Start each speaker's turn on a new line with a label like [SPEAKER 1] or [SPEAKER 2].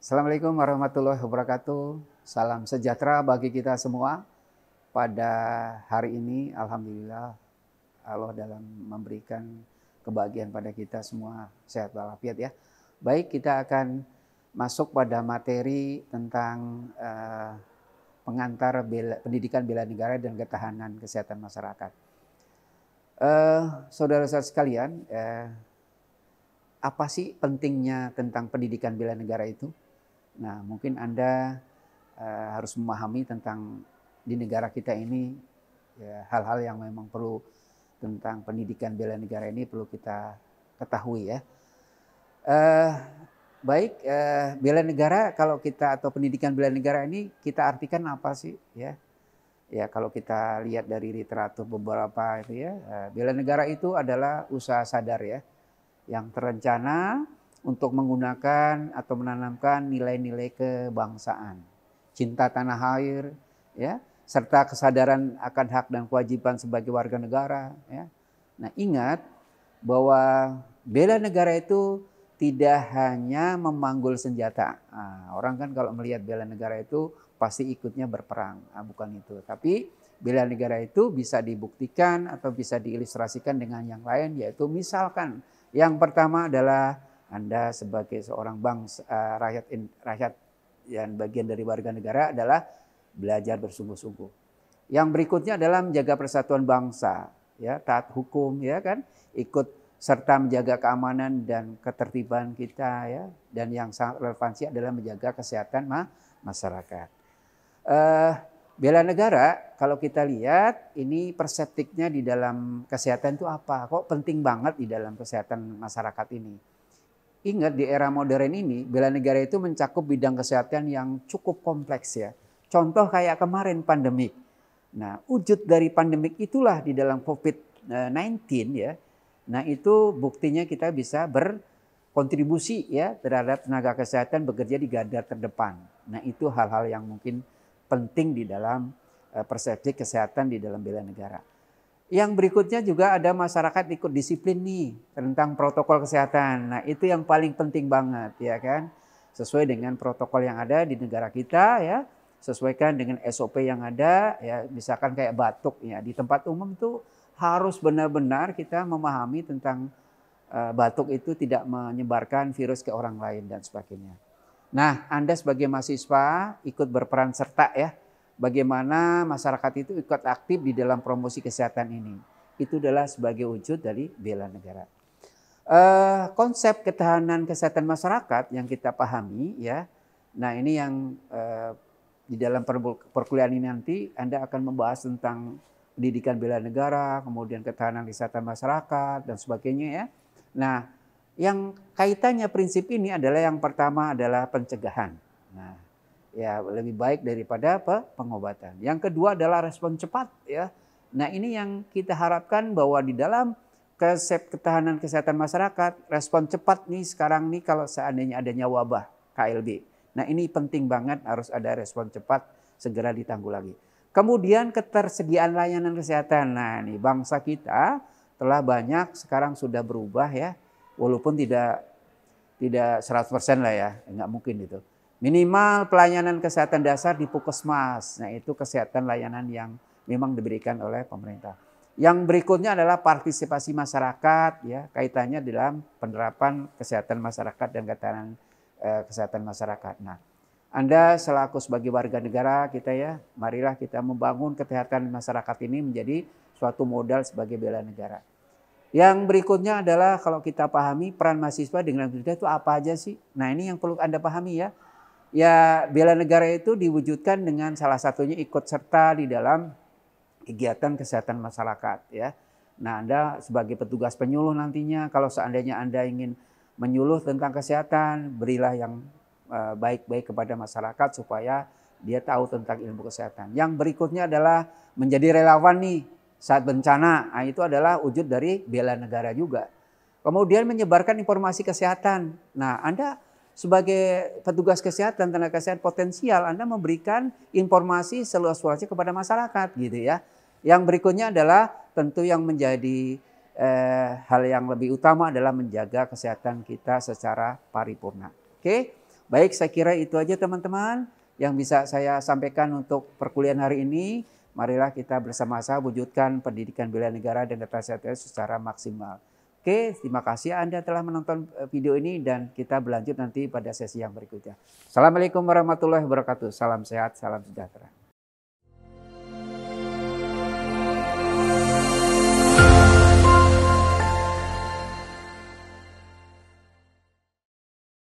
[SPEAKER 1] Assalamualaikum warahmatullahi wabarakatuh. Salam sejahtera bagi kita semua. Pada hari ini, alhamdulillah, Allah dalam memberikan kebahagiaan pada kita semua sehat walafiat ya. Baik, kita akan masuk pada materi tentang pengantar pendidikan bela negara dan ketahanan kesehatan masyarakat. Saudara-saudara sekalian, apa sih pentingnya tentang pendidikan bela negara itu? Nah, mungkin Anda harus memahami tentang di negara kita ini ya, hal-hal yang memang perlu tentang pendidikan bela negara ini perlu kita ketahui ya. Baik, bela negara kalau kita atau pendidikan bela negara ini kita artikan apa sih ya? Ya kalau kita lihat dari literatur beberapa itu ya, bela negara itu adalah usaha sadar ya yang terencana untuk menggunakan atau menanamkan nilai-nilai kebangsaan, cinta tanah air, ya, serta kesadaran akan hak dan kewajiban sebagai warga negara. Ya. Nah, ingat bahwa bela negara itu tidak hanya memanggul senjata. Nah, orang kan kalau melihat bela negara itu pasti ikutnya berperang, bukan itu. Tapi bela negara itu bisa dibuktikan atau bisa diilustrasikan dengan yang lain, yaitu misalkan yang pertama adalah Anda sebagai seorang bangsa, rakyat yang bagian dari warga negara adalah belajar bersungguh-sungguh. Yang berikutnya adalah menjaga persatuan bangsa, ya, taat hukum, ya kan, ikut serta menjaga keamanan dan ketertiban kita, ya, dan yang sangat relevansi adalah menjaga kesehatan masyarakat. Bela negara kalau kita lihat ini perseptiknya di dalam kesehatan itu apa? Kok penting banget di dalam kesehatan masyarakat ini? Ingat di era modern ini bela negara itu mencakup bidang kesehatan yang cukup kompleks ya. Contoh kayak kemarin pandemik. Nah, wujud dari pandemik itulah di dalam COVID-19 ya. Nah, itu buktinya kita bisa berkontribusi ya terhadap tenaga kesehatan bekerja di garda terdepan. Nah, itu hal-hal yang mungkin penting di dalam persepsi kesehatan di dalam bela negara. Yang berikutnya juga ada masyarakat ikut disiplin nih tentang protokol kesehatan. Nah, itu yang paling penting banget ya kan. Sesuai dengan protokol yang ada di negara kita ya. Sesuaikan dengan SOP yang ada ya, misalkan kayak batuk ya di tempat umum itu harus benar-benar kita memahami tentang batuk itu tidak menyebarkan virus ke orang lain dan sebagainya. Nah, Anda sebagai mahasiswa ikut berperan serta ya. Bagaimana masyarakat itu ikut aktif di dalam promosi kesehatan ini. Itu adalah sebagai wujud dari bela negara. Konsep ketahanan kesehatan masyarakat yang kita pahami ya. Nah, ini yang di dalam perkuliahan ini nanti Anda akan membahas tentang pendidikan bela negara, kemudian ketahanan kesehatan masyarakat dan sebagainya ya. Nah, yang kaitannya prinsip ini adalah yang pertama adalah pencegahan. Nah, ya lebih baik daripada pengobatan. Yang kedua adalah respon cepat ya. Nah, ini yang kita harapkan bahwa di dalam konsep ketahanan kesehatan masyarakat, respon cepat nih sekarang nih kalau seandainya adanya wabah KLB. Nah, ini penting banget harus ada respon cepat segera ditanggulangi. Kemudian ketersediaan layanan kesehatan. Nah, nih bangsa kita telah banyak sekarang sudah berubah ya. Walaupun tidak 100% lah ya, enggak mungkin itu. Minimal pelayanan kesehatan dasar di puskesmas. Nah, itu kesehatan layanan yang memang diberikan oleh pemerintah. Yang berikutnya adalah partisipasi masyarakat ya, kaitannya dalam penerapan kesehatan masyarakat dan ketahanan kesehatan masyarakat. Nah, Anda selaku sebagai warga negara kita ya, marilah kita membangun kesehatan masyarakat ini menjadi suatu modal sebagai bela negara. Yang berikutnya adalah kalau kita pahami peran mahasiswa dengan pendidikan itu apa aja sih? Nah, ini yang perlu Anda pahami ya. Ya, bela negara itu diwujudkan dengan salah satunya ikut serta di dalam kegiatan kesehatan masyarakat ya. Nah, Anda sebagai petugas penyuluh nantinya kalau seandainya Anda ingin menyuluh tentang kesehatan, berilah yang baik-baik kepada masyarakat supaya dia tahu tentang ilmu kesehatan. Yang berikutnya adalah menjadi relawan nih saat bencana. Nah, itu adalah wujud dari bela negara juga. Kemudian menyebarkan informasi kesehatan. Nah, Anda sebagai petugas kesehatan, tenaga kesehatan potensial, Anda memberikan informasi seluas-luasnya kepada masyarakat gitu ya. Yang berikutnya adalah tentu yang menjadi hal yang lebih utama adalah menjaga kesehatan kita secara paripurna. Oke. Baik, saya kira itu aja teman-teman yang bisa saya sampaikan untuk perkuliahan hari ini. Marilah kita bersama-sama wujudkan pendidikan bela negara dan ketatanegaraan secara maksimal. Oke, terima kasih Anda telah menonton video ini dan kita berlanjut nanti pada sesi yang berikutnya. Assalamualaikum warahmatullahi wabarakatuh. Salam sehat, salam sejahtera.